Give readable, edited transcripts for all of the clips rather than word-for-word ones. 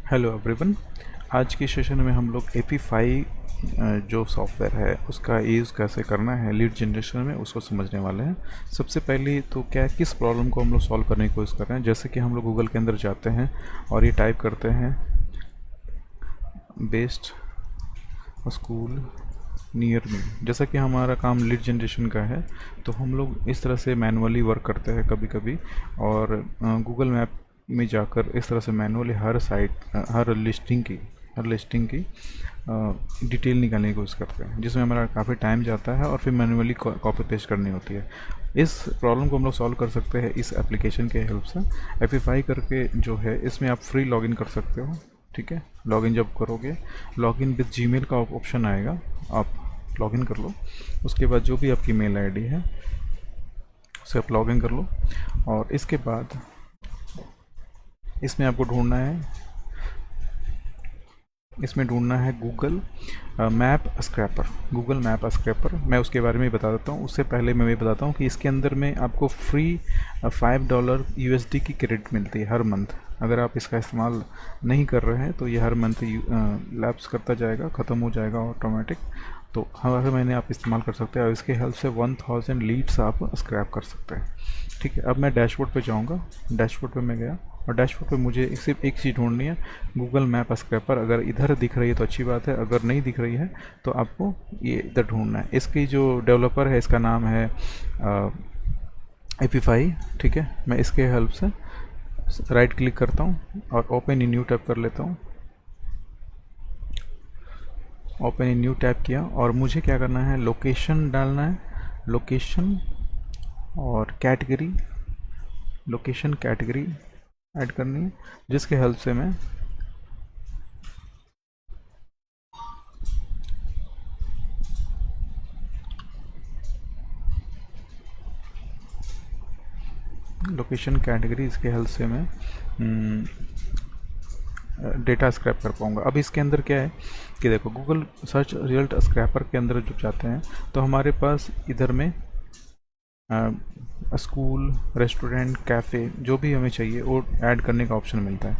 Hello everyone. आज की session में हम लोग एपीफाई जो सॉफ्टवेयर है उसका यूज़ कैसे करना है लीड जनरेशन में उसको समझने वाले हैं। सबसे पहले तो क्या किस प्रॉब्लम को हम लोग सॉल्व करने की कोशिश कर रहे हैं, जैसे कि हम लोग गूगल के अंदर जाते हैं और ये टाइप करते हैं बेस्ट स्कूल नियर मी। जैसा कि हमारा काम लीड जनरेशन का है तो हम लोग इस तरह से मैनुअली वर्क करते हैं कभी कभी, और गूगल मैप में जाकर इस तरह से मैनुअली हर लिस्टिंग की डिटेल निकालने की कोशिश करते हैं, जिसमें हमारा काफ़ी टाइम जाता है और फिर मैनुअली कॉपी पेस्ट करनी होती है। इस प्रॉब्लम को हम लोग सॉल्व कर सकते हैं इस एप्लीकेशन के हेल्प से। एपीफाई करके जो है इसमें आप फ्री लॉगिन कर सकते हो। ठीक है, लॉगिन जब करोगे लॉगिन विद जीमेल का ऑप्शन आएगा, आप लॉगिन कर लो। उसके बाद जो भी आपकी मेल आईडी है उसे आप लॉगिन कर लो, और इसके बाद इसमें आपको ढूंढना है Google map scraper. Google map scraper मैं उसके बारे में बता देता हूँ। उससे पहले मैं ये बताता हूँ कि इसके अंदर में आपको फ्री $5 यूएसडी की क्रेडिट मिलती है हर मंथ। अगर आप इसका इस्तेमाल नहीं कर रहे हैं तो ये हर मंथ लैप्स करता जाएगा, ख़त्म हो जाएगा ऑटोमेटिक। तो हर महीने आप इस्तेमाल कर सकते हैं और इसके हेल्प से 1000 लीड्स आप स्क्रैप कर सकते हैं। ठीक है, अब मैं डैशबोर्ड पे जाऊंगा। डैशबोर्ड पे मैं गया और डैशबोर्ड पे मुझे सिर्फ एक चीज़ ढूंढनी है, गूगल मैप स्क्रैपर। अगर इधर दिख रही है तो अच्छी बात है, अगर नहीं दिख रही है तो आपको ये इधर ढूंढना है। इसकी जो डेवलपर है इसका नाम है एपीफाई। ठीक है, मैं इसके हेल्प से राइट क्लिक करता हूँ और ओपन इन न्यू टैब कर लेता हूँ। ओपन इन न्यू टैब किया और मुझे क्या करना है, लोकेशन डालना है। लोकेशन और कैटेगरी, लोकेशन कैटेगरी ऐड करनी है, जिसके हेल्प से मैं लोकेशन कैटेगरी इसके हेल्प से मैं डेटा स्क्रैप कर पाऊंगा। अब इसके अंदर क्या है कि देखो, गूगल सर्च रिजल्ट स्क्रैपर के अंदर जब जाते हैं तो हमारे पास इधर में स्कूल, रेस्टोरेंट, कैफ़े जो भी हमें चाहिए वो ऐड करने का ऑप्शन मिलता है।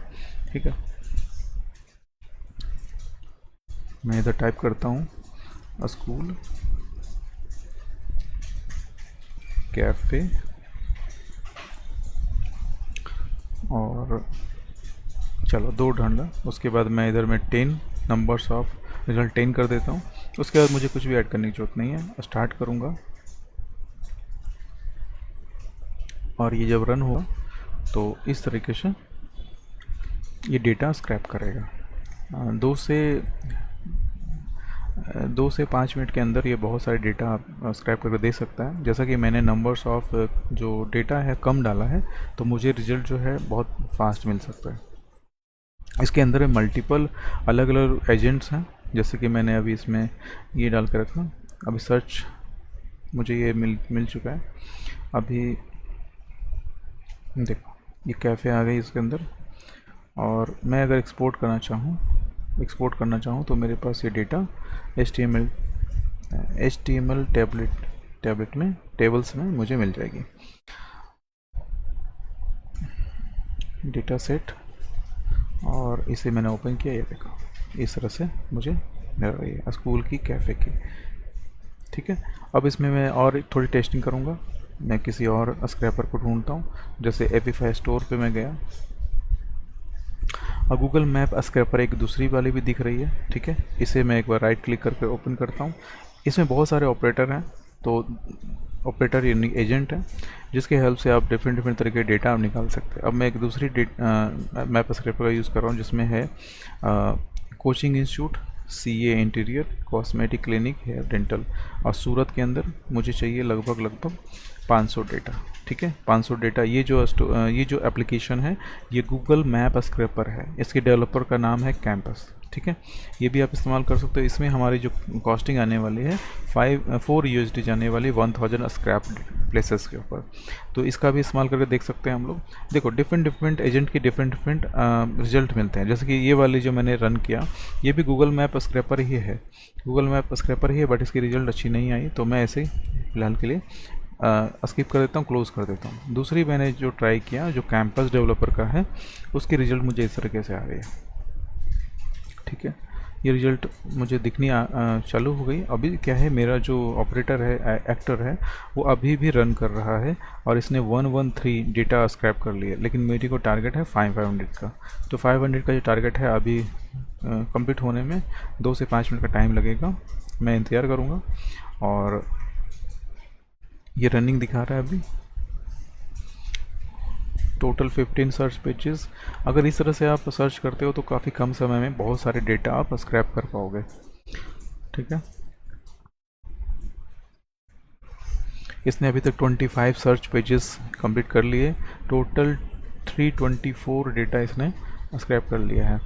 ठीक है, मैं इधर टाइप करता हूँ स्कूल, कैफ़े और चलो 2 ढूंढा। उसके बाद मैं इधर में 10 नंबर्स ऑफ रिजल्ट 10 कर देता हूँ। उसके बाद मुझे कुछ भी ऐड करने की जरूरत नहीं है, स्टार्ट करूँगा और ये जब रन होगा तो इस तरीके से ये डेटा स्क्रैप करेगा। 2 से 5 मिनट के अंदर ये बहुत सारे डेटा आप स्क्रैप करके दे सकता है। जैसा कि मैंने नंबर्स ऑफ जो डेटा है कम डाला है तो मुझे रिजल्ट जो है बहुत फास्ट मिल सकता है। इसके अंदर मल्टीपल अलग अलग एजेंट्स हैं, जैसे कि मैंने अभी इसमें ये डाल के रखा। अभी सर्च मुझे ये मिल चुका है। अभी देखो ये कैफ़े आ गई इसके अंदर, और मैं अगर एक्सपोर्ट करना चाहूँ तो मेरे पास ये डेटा HTML टैबलेट में टेबल्स में मुझे मिल जाएगी। डेटा सेट, और इसे मैंने ओपन किया, ये देखो इस तरह से मुझे मिल रही है स्कूल की, कैफ़े की। ठीक है, अब इसमें मैं और थोड़ी टेस्टिंग करूँगा। मैं किसी और स्क्रैपर को ढूंढता हूँ, जैसे एपीफाई स्टोर पे मैं गया और गूगल मैप स्क्रैपर एक दूसरी वाली भी दिख रही है। ठीक है, इसे मैं एक बार राइट क्लिक करके ओपन करता हूँ। इसमें बहुत सारे ऑपरेटर हैं, तो ऑपरेटर यानी एजेंट है जिसके हेल्प से आप डिफरेंट तरीके के डेटा आप निकाल सकते हैं। अब मैं एक दूसरी मैप स्क्रैपर का यूज़ कर रहा हूँ, जिसमें है coaching institute, CA interior, cosmetic clinic, hair dental, और सूरत के अंदर मुझे चाहिए लगभग 500 डेटा। ठीक है, 500 डेटा। ये जो एप्लीकेशन है ये गूगल मैप स्क्रैपर है, इसके डेवलपर का नाम है कैंपस। ठीक है, ये भी आप इस्तेमाल कर सकते हो। इसमें हमारी जो कॉस्टिंग आने वाली है 4 USD जाने वाली 1000 स्क्रैप प्लेसेस के ऊपर, तो इसका भी इस्तेमाल करके देख सकते हैं हम लोग। देखो डिफरेंट एजेंट के डिफरेंट रिजल्ट मिलते हैं। जैसे कि ये वाली जो मैंने रन किया ये भी गूगल मैप स्क्रैपर ही है, बट इसकी रिजल्ट अच्छी नहीं आई, तो मैं ऐसे फिलहाल के लिए स्किप कर देता हूँ, क्लोज़ कर देता हूँ। दूसरी मैंने जो ट्राई किया जो कैंपस डेवलपर का है, उसकी रिज़ल्ट मुझे इस तरीके से आ रही है। ठीक है, ये रिजल्ट मुझे दिखनी चालू हो गई। अभी क्या है, मेरा जो ऑपरेटर है, एक्टर है, वो अभी भी रन कर रहा है और इसने 113 डेटा स्क्रैप कर लिया, लेकिन मेरी को टारगेट है 500 का। तो 500 का जो टारगेट है अभी कंप्लीट होने में 2 से 5 मिनट का टाइम लगेगा। मैं इंतज़ार करूँगा। और ये रनिंग दिखा रहा है अभी टोटल 15 सर्च पेजेस। अगर इस तरह से आप सर्च करते हो तो काफ़ी कम समय में बहुत सारे डेटा आप स्क्रैप कर पाओगे। ठीक है, इसने अभी तक 25 सर्च पेजेस कंप्लीट कर लिए। टोटल 324 डेटा इसने स्क्रैप कर लिया है।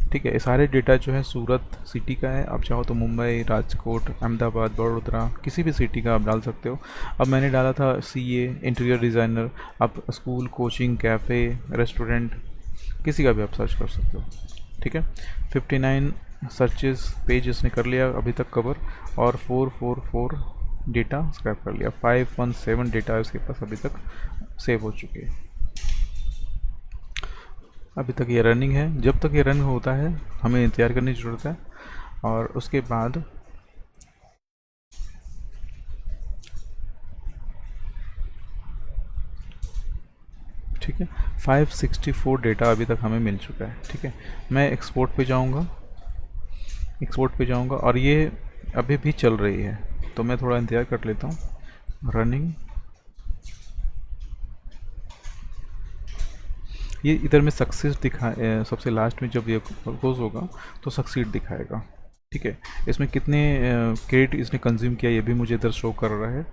ठीक है, ये सारे डेटा जो है सूरत सिटी का है। आप चाहो तो मुंबई, राजकोट, अहमदाबाद, बड़ोदरा, किसी भी सिटी का आप डाल सकते हो। अब मैंने डाला था सीए, इंटीरियर डिज़ाइनर। आप स्कूल, कोचिंग, कैफ़े, रेस्टोरेंट, किसी का भी आप सर्च कर सकते हो। ठीक है, 59 सर्चेस पेज इसने कर लिया अभी तक कवर, और 444 डेटा स्क्रैप कर लिया। 517 डेटा इसके पास अभी तक सेव हो चुके हैं। अभी तक ये रनिंग है। जब तक ये रन होता है हमें इंतज़ार करने की ज़रूरत है, और उसके बाद ठीक है 564 डेटा अभी तक हमें मिल चुका है। ठीक है, मैं एक्सपोर्ट पे जाऊंगा, और ये अभी भी चल रही है, तो मैं थोड़ा इंतज़ार कर लेता हूँ। रनिंग, ये इधर में सक्सेस दिखा, सबसे लास्ट में जब ये क्लोज होगा तो सक्सीड दिखाएगा। ठीक है, इसमें कितने क्रेडिट इसने कंज्यूम किया ये भी मुझे इधर शो कर रहा है।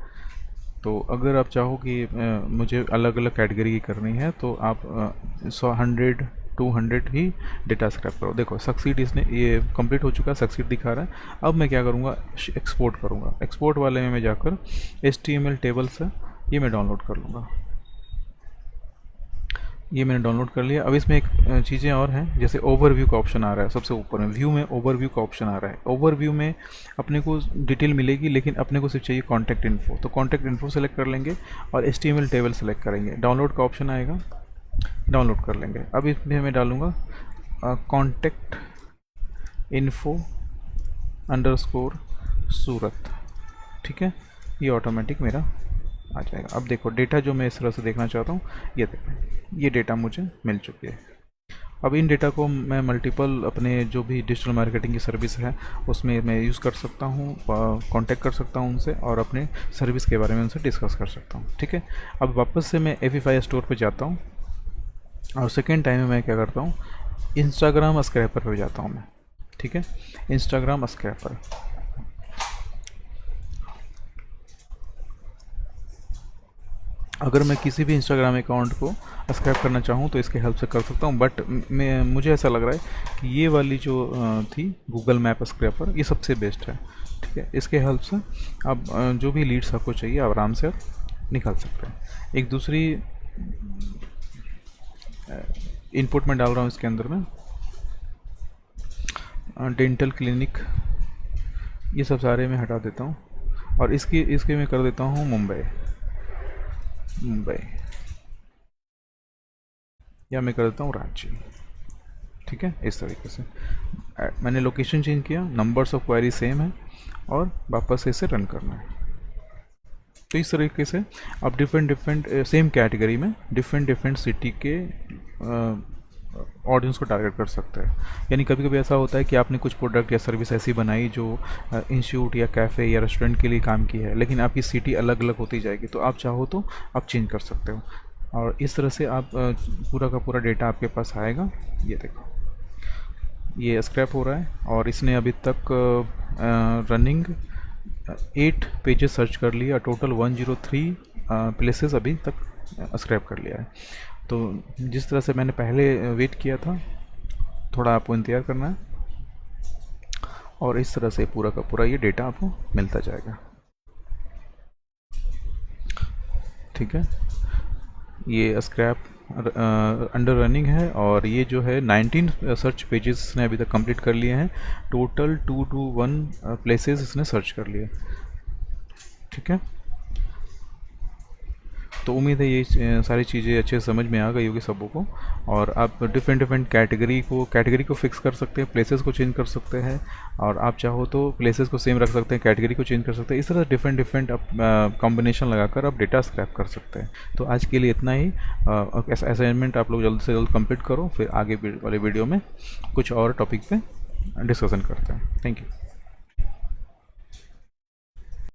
तो अगर आप चाहो कि मुझे अलग अलग कैटेगरी की करनी है तो आप 100 200 ही डेटा स्क्रैप करो। देखो सक्सीड इसने ये कंप्लीट हो चुका है, सक्सीड दिखा रहा है। अब मैं क्या करूँगा, एक्सपोर्ट करूँगा। एक्सपोर्ट वाले में मैं जाकर HTML टेबल से ये मैं डाउनलोड कर लूँगा। ये मैंने डाउनलोड कर लिया। अब इसमें एक चीज़ें और हैं, जैसे ओवरव्यू का ऑप्शन आ रहा है सबसे ऊपर में। व्यू में ओवरव्यू का ऑप्शन आ रहा है। ओवरव्यू में अपने को डिटेल मिलेगी, लेकिन अपने को सिर्फ चाहिए कॉन्टैक्ट इन्फो। तो कॉन्टैक्ट इन्फो सेलेक्ट कर लेंगे और HTML टेबल सेलेक्ट करेंगे। डाउनलोड का ऑप्शन आएगा, डाउनलोड कर लेंगे। अब इसमें मैं डालूँगा कॉन्टैक्ट इन्फो _ सूरत। ठीक है, ये ऑटोमेटिक मेरा आ जाएगा। अब देखो डेटा जो मैं इस तरह से देखना चाहता हूँ, ये देखो ये डेटा मुझे मिल चुकी है। अब इन डेटा को मैं मल्टीपल अपने जो भी डिजिटल मार्केटिंग की सर्विस है उसमें मैं यूज़ कर सकता हूँ, कांटेक्ट कर सकता हूँ उनसे, और अपने सर्विस के बारे में उनसे डिस्कस कर सकता हूँ। ठीक है, अब वापस से मैं Avify स्टोर पे जाता हूँ, और सेकेंड टाइम में मैं क्या करता हूँ, इंस्टाग्राम स्क्रैपर पर जाता हूँ मैं। ठीक है, इंस्टाग्राम स्क्रैपर। अगर मैं किसी भी इंस्टाग्राम अकाउंट को सब्सक्राइब करना चाहूँ तो इसके हेल्प से कर सकता हूँ, बट मुझे ऐसा लग रहा है कि ये वाली जो थी गूगल मैप स्क्रैपर, ये सबसे बेस्ट है। ठीक है, इसके हेल्प से आप जो भी लीड्स आपको चाहिए आप आराम से आप निकाल सकते हैं। एक दूसरी इनपुट में डाल रहा हूँ इसके अंदर में डेंटल क्लिनिक, ये सब सारे मैं हटा देता हूँ, और इसके मैं कर देता हूँ मुंबई, या मैं कर देता हूँ रांची। ठीक है, इस तरीके से मैंने लोकेशन चेंज किया, नंबर्स ऑफ क्वेरी सेम है, और वापस से इसे रन करना है। तो इस तरीके से आप डिफरेंट सेम कैटेगरी में डिफरेंट सिटी के ऑडियंस को टारगेट कर सकते हैं। यानी कभी कभी ऐसा होता है कि आपने कुछ प्रोडक्ट या सर्विस ऐसी बनाई जो इंस्टीट्यूट या कैफ़े या रेस्टोरेंट के लिए काम की है, लेकिन आपकी सिटी अलग अलग होती जाएगी, तो आप चाहो तो आप चेंज कर सकते हो, और इस तरह से आप पूरा का पूरा डेटा आपके पास आएगा। ये देखो ये स्क्रैप हो रहा है, और इसने अभी तक रनिंग 8 पेजेस सर्च कर लिया, टोटल 103 प्लेसेस अभी तक स्क्रैप कर लिया है। तो जिस तरह से मैंने पहले वेट किया था, थोड़ा आपको इंतज़ार करना है, और इस तरह से पूरा का पूरा ये डेटा आपको मिलता जाएगा। ठीक है, ये स्क्रैप अंडर रनिंग है, और ये जो है 19 सर्च पेजेस ने अभी तक कंप्लीट कर लिए हैं। टोटल 221 प्लेसेस इसने सर्च कर लिए। ठीक है, तो उम्मीद है ये सारी चीज़ें अच्छे से समझ में आ गई होगी सबों को। और आप डिफरेंट कैटेगरी को फिक्स कर सकते हैं, प्लेसेस को चेंज कर सकते हैं, और आप चाहो तो प्लेसेस को सेम रख सकते हैं, कैटेगरी को चेंज कर सकते हैं। इस तरह डिफरेंट कॉम्बिनेशन लगाकर आप डेटा स्क्रैप कर सकते हैं। तो आज के लिए इतना ही। असाइनमेंट आप लोग जल्द से जल्द कंप्लीट करो, फिर आगे वाले वीडियो में कुछ और टॉपिक पे डिस्कशन करते हैं। Thank you.